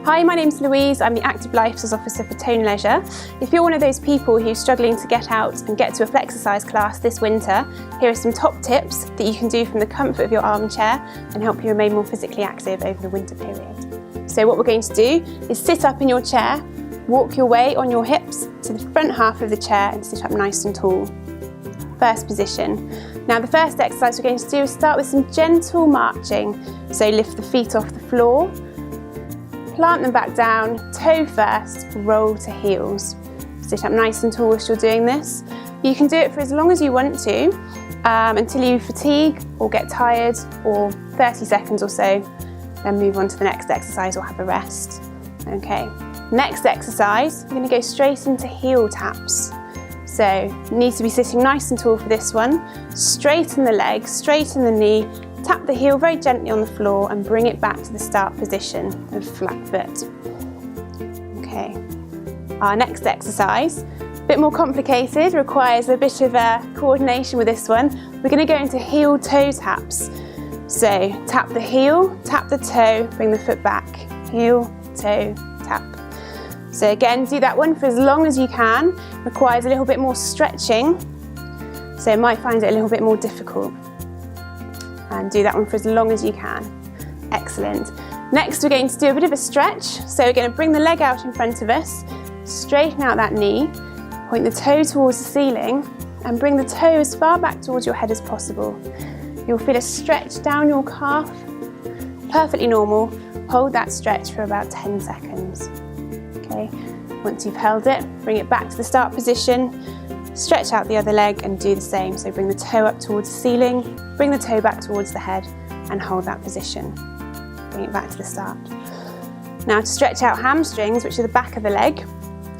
Hi, my name's Louise. I'm the Active Lifestyles Officer for Tone Leisure. If you're one of those people who's struggling to get out and get to a Flexercise class this winter, here are some top tips that you can do from the comfort of your armchair and help you remain more physically active over the winter period. So what we're going to do is sit up in your chair, walk your way on your hips to the front half of the chair and sit up nice and tall. First position. Now the first exercise we're going to do is start with some gentle marching. So lift the feet off the floor, plant them back down, toe first, roll to heels. Sit up nice and tall whilst you're doing this. You can do it for as long as you want to, until you fatigue or get tired, or 30 seconds or so, then move on to the next exercise or have a rest. Okay, next exercise, we're going to go straight into heel taps. So you need to be sitting nice and tall for this one. Straighten the leg, straighten the knee, tap the heel very gently on the floor and bring it back to the start position of flat foot. Okay, our next exercise, a bit more complicated, requires a bit of coordination with this one. We're going to go into heel toe taps. So tap the heel, tap the toe, bring the foot back. Heel, toe, tap. So again, do that one for as long as you can. Requires a little bit more stretching, so you might find it a little bit more difficult. And do that one for as long as you can. Excellent. Next we're going to do a bit of a stretch. So we're going to bring the leg out in front of us, straighten out that knee, point the toe towards the ceiling and bring the toe as far back towards your head as possible. You'll feel a stretch down your calf. Perfectly normal. Hold that stretch for about 10 seconds. Okay. Once you've held it, bring it back to the start position. Stretch out the other leg and do the same. So bring the toe up towards the ceiling, bring the toe back towards the head and hold that position. Bring it back to the start. Now to stretch out hamstrings, which are the back of the leg,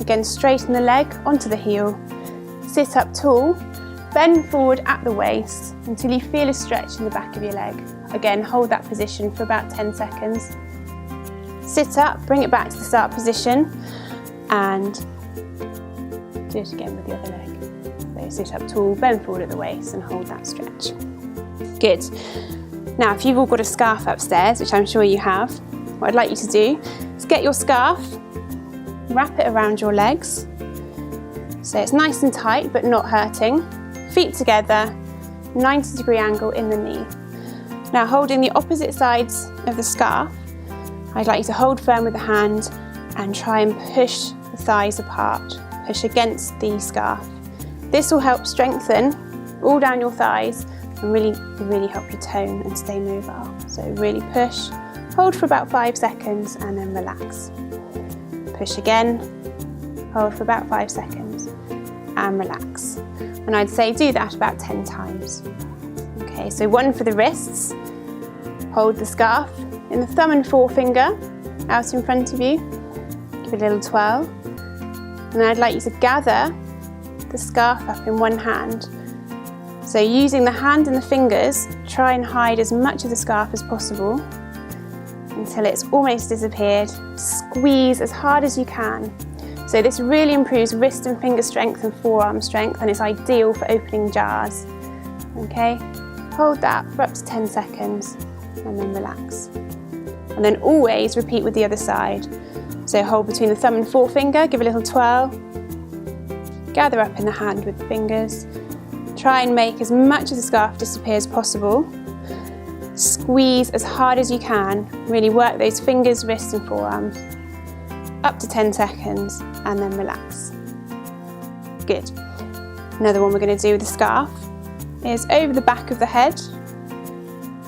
again straighten the leg onto the heel, sit up tall, bend forward at the waist until you feel a stretch in the back of your leg. Again, hold that position for about 10 seconds. Sit up, bring it back to the start position and do it again with the other leg. So sit up tall, bend forward at the waist and hold that stretch. Good. Now if you've all got a scarf upstairs, which I'm sure you have, what I'd like you to do is get your scarf, wrap it around your legs, so it's nice and tight but not hurting. Feet together, 90-degree angle in the knee. Now holding the opposite sides of the scarf, I'd like you to hold firm with the hand and try and push the thighs apart. Push against the scarf. This will help strengthen all down your thighs and really help you tone and stay mobile. So really push, hold for about 5 seconds and then relax. Push again, hold for about 5 seconds and relax. And I'd say do that about 10 times. Okay, so one for the wrists. Hold the scarf in the thumb and forefinger out in front of you. Give it a little twirl. And I'd like you to gather the scarf up in one hand. So using the hand and the fingers, try and hide as much of the scarf as possible until it's almost disappeared. Squeeze as hard as you can. So this really improves wrist and finger strength and forearm strength and it's ideal for opening jars. Okay, hold that for up to 10 seconds and then relax. And then always repeat with the other side. So hold between the thumb and forefinger, give a little twirl, gather up in the hand with the fingers, try and make as much of the scarf disappear as possible, squeeze as hard as you can, really work those fingers, wrists and forearms, up to 10 seconds and then relax. Good. Another one we're going to do with the scarf is over the back of the head.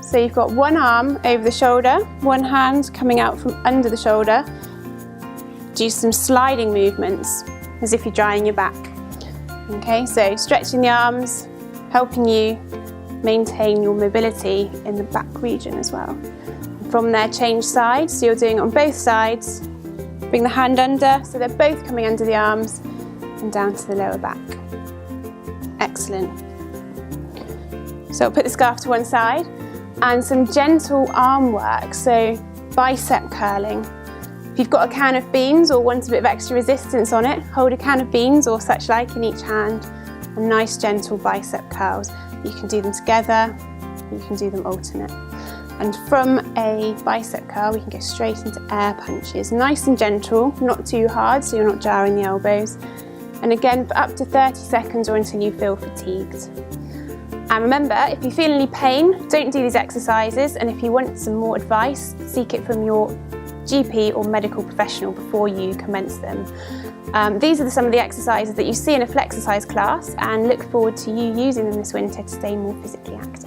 So you've got one arm over the shoulder, one hand coming out from under the shoulder. Do some sliding movements as if you're drying your back. Okay, so stretching the arms, helping you maintain your mobility in the back region as well. From there, change sides, so you're doing it on both sides. Bring the hand under, so they're both coming under the arms and down to the lower back. Excellent. So I'll put the scarf to one side and some gentle arm work, so bicep curling. If you've got a can of beans or want a bit of extra resistance on it, hold a can of beans or such like in each hand and nice gentle bicep curls. You can do them together, you can do them alternate. And from a bicep curl, we can go straight into air punches. Nice and gentle, not too hard, so you're not jarring the elbows. And again, for up to 30 seconds or until you feel fatigued. And remember, if you feel any pain, don't do these exercises. And if you want some more advice, seek it from your GP or medical professional before you commence them. These are some of the exercises that you see in a Flexercise class, and look forward to you using them this winter to stay more physically active.